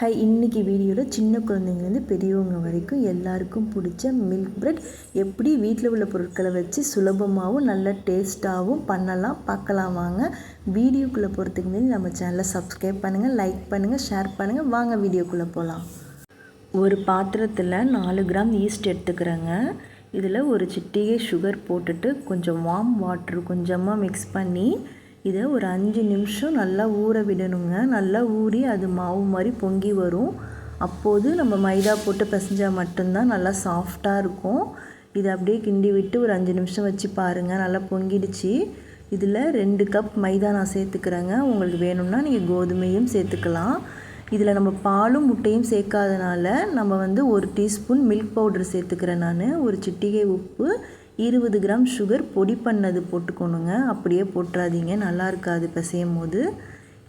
இன்றைக்கி வீடியோவில் சின்ன குழந்தைங்கலேருந்து பெரியவங்க வரைக்கும் எல்லாருக்கும் பிடிச்ச மில்க் பிரெட் எப்படி வீட்டில் உள்ள பொருட்களை வச்சு சுலபமாகவும் நல்ல டேஸ்ட்டாகவும் பண்ணலாம் பார்க்கலாம் வாங்க. வீடியோக்குள்ளே போகிறதுக்கு முன்னாடி நம்ம சேனலை சப்ஸ்கிரைப் பண்ணுங்கள், லைக் பண்ணுங்கள், ஷேர் பண்ணுங்கள். வாங்க வீடியோக்குள்ளே போகலாம். ஒரு பாத்திரத்தில் 4 கிராம் ஈஸ்ட் எடுத்துக்கிறேங்க. இதில் ஒரு சிட்டிகை சுகர் போட்டுட்டு கொஞ்சம் வார்ம் வாட்ரு கொஞ்சமாக மிக்ஸ் பண்ணி இதை ஒரு 5 நிமிஷம் நல்லா ஊற விடணுங்க. நல்லா ஊறி அது மாவு மாதிரி பொங்கி வரும். அப்போது நம்ம மைதா போட்டு பிசைஞ்சால் மட்டும்தான் நல்லா சாஃப்டாக இருக்கும். இதை அப்படியே கிண்டி விட்டு ஒரு 5 நிமிஷம் வச்சு பாருங்கள். நல்லா பொங்கிடுச்சு. இதில் 2 கப் மைதா நான் சேர்த்துக்கிறேங்க. உங்களுக்கு வேணும்னா நீங்கள் கோதுமையும் சேர்த்துக்கலாம். இதில் நம்ம பாலும் முட்டையும் சேர்க்காதனால நம்ம 1 டீஸ்பூன் மில்க் பவுடர் சேர்த்துக்கிறேன். நான் ஒரு சிட்டிகை உப்பு, 20 கிராம் சுகர் பொடி பண்ணது போட்டுக்கணுங்க. அப்படியே போட்டுறாதீங்க, நல்லா இருக்காது பிசையும் போது.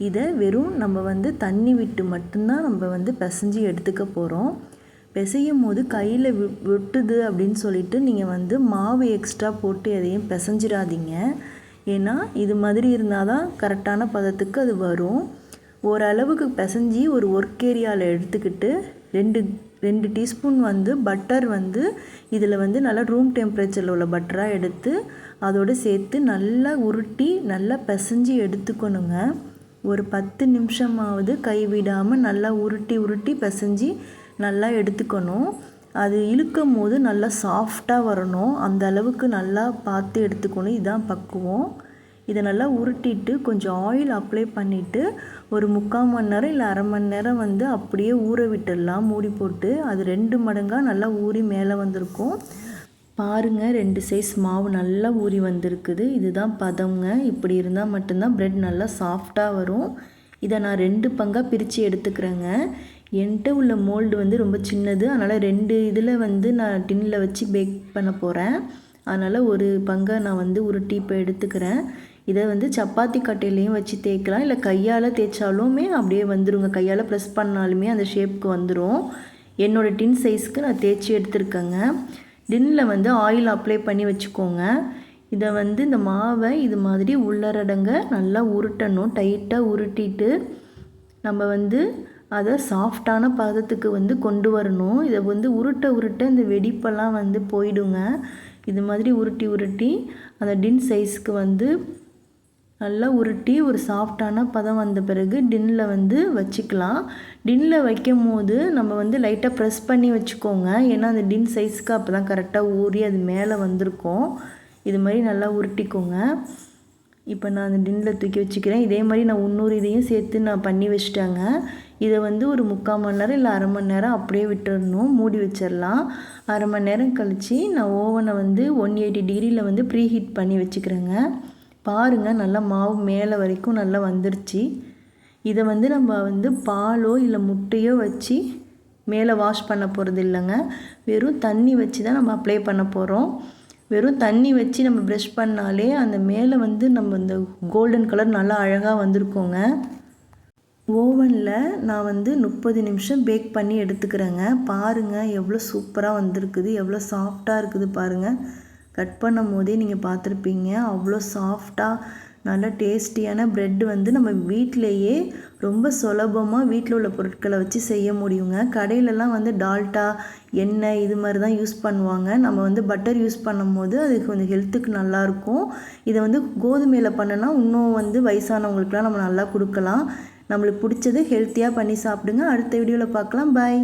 இதை வெறும் நம்ம தண்ணி விட்டு மட்டும்தான் நம்ம பிசைஞ்சு எடுத்துக்க போகிறோம். பிசையும் போது கையில் விட்டுது அப்படின்னு சொல்லிட்டு நீங்கள் மாவு எக்ஸ்ட்ரா போட்டு எதையும் பிசைஞ்சிடாதீங்க. ஏன்னா இது மாதிரி இருந்தால் தான் கரெக்டான பதத்துக்கு அது வரும். ஓரளவுக்கு பிசைஞ்சி ஒரு ஒர்க் ஏரியாவில் எடுத்துக்கிட்டு 2 டீஸ்பூன் பட்டர் இதில் நல்லா ரூம் டெம்பரேச்சரில் உள்ள பட்டராக எடுத்து அதோடு சேர்த்து நல்லா உருட்டி நல்லா பிசைஞ்சு எடுத்துக்கணுங்க. ஒரு 10 நிமிஷமாவது கைவிடாமல் நல்லா உருட்டி பிசைஞ்சு நல்லா எடுத்துக்கணும். அது இழுக்கும் போது நல்லா சாஃப்டாக வரணும். அந்த அளவுக்கு நல்லா பார்த்து எடுத்துக்கணும். இதுதான் பக்குவம். இதை நல்லா உருட்டிட்டு கொஞ்சம் ஆயில் அப்ளை பண்ணிவிட்டு ஒரு 3/4 மணி நேரம் இல்லை அரை மணி நேரம் அப்படியே ஊற விட்டுடலாம் மூடி போட்டு. அது 2 மடங்காக நல்லா ஊறி மேலே வந்திருக்கும். பாருங்கள், 2 சைஸ் மாவு நல்லா ஊறி வந்திருக்குது. இதுதான் பதங்க. இப்படி இருந்தால் மட்டும்தான் ப்ரெட் நல்லா சாஃப்டாக வரும். இதை நான் 2 பங்காக பிரித்து எடுத்துக்கிறேங்க. என்கிட்ட உள்ள மோல்டு ரொம்ப சின்னது. அதனால் 2 இதில் நான் டின்னில் வச்சு பேக் பண்ண போகிறேன். அதனால் ஒரு பங்கை நான் உருட்டி இப்போ எடுத்துக்கிறேன். இதை சப்பாத்தி கட்டையிலையும் வச்சு தேய்க்கலாம், இல்லை கையால் தேய்ச்சாலுமே அப்படியே வந்துடுங்க. கையால் ப்ரெஸ் பண்ணாலுமே அந்த ஷேப்புக்கு வந்துடும். என்னோடய டின் சைஸ்க்கு நான் தேய்ச்சி எடுத்துருக்கேங்க. டின்னில் ஆயில் அப்ளை பண்ணி வச்சுக்கோங்க. இதை இந்த மாவை இது மாதிரி உள்ளரடங்க நல்லா உருட்டணும். டைட்டாக உருட்டிட்டு நம்ம அதை சாஃப்டான பதத்துக்கு கொண்டு வரணும். இதை உருட்ட இந்த வெடிப்பெல்லாம் போயிடுங்க. இது மாதிரி உருட்டி அந்த டின் சைஸ்க்கு நல்லா உருட்டி ஒரு சாஃப்டான பதம் வந்த பிறகு டின்னில் வச்சுக்கலாம். டின்னில் வைக்கும் போது நம்ம லைட்டாக ப்ரெஸ் பண்ணி வச்சுக்கோங்க. ஏன்னா அந்த டின் சைஸ்க்கு அப்போ தான் கரெக்டாக ஊறி அது மேலே வந்திருக்கும். இது மாதிரி நல்லா உருட்டிக்கோங்க. இப்போ நான் அந்த டின்னில் தூக்கி வச்சுக்கிறேன். இதே மாதிரி நான் 300 இதையும் சேர்த்து நான் பண்ணி வச்சுட்டேங்க. இதை ஒரு 3/4 மணி நேரம் இல்லை அரை மணி நேரம் அப்படியே விட்டுடணும். மூடி வச்சிடலாம். அரை மணி நேரம் கழித்து நான் ஓவனை 180 டிகிரியில் ப்ரீ ஹீட் பண்ணி வச்சுக்கிறேங்க. பாருங்கள், நல்லா மாவு மேலே வரைக்கும் நல்லா வந்துருச்சு. இதை நம்ம பாலோ இல்லை முட்டையோ வச்சு மேலே வாஷ் பண்ண போகிறது இல்லைங்க. வெறும் தண்ணி வச்சு தான் நம்ம அப்ளை பண்ண போகிறோம். வெறும் தண்ணி வச்சு நம்ம ப்ரஷ் பண்ணாலே அந்த மேலே நம்ம இந்த கோல்டன் கலர் நல்லா அழகாக வந்திருக்கோங்க. ஓவனில் நான் 30 நிமிஷம் பேக் பண்ணி எடுத்துக்கிறேங்க. பாருங்கள் எவ்வளோ சூப்பராக வந்திருக்குது, எவ்வளோ சாஃப்டாக இருக்குது பாருங்கள். கட் பண்ணும் போதே நீங்கள் பார்த்துருப்பீங்க. அவ்வளோ சாஃப்டாக நல்ல டேஸ்டியான ப்ரெட் நம்ம வீட்டிலையே ரொம்ப சுலபமாக வீட்டில் உள்ள பொருட்களை வச்சு செய்ய முடியுங்க. கடையிலலாம் டால்டா எண்ணெய் இது மாதிரி தான் யூஸ் பண்ணுவாங்க. நம்ம பட்டர் யூஸ் பண்ணும் போது அது கொஞ்சம் ஹெல்த்துக்கு நல்லாயிருக்கும். இதை கோதுமையில் பண்ணனா இன்னும் வயசானவங்களுக்குலாம் நம்ம நல்லா கொடுக்கலாம். நம்மளுக்கு பிடிச்சது ஹெல்த்தியாக பண்ணி சாப்பிடுங்க. அடுத்த வீடியோவில் பார்க்கலாம். பாய்.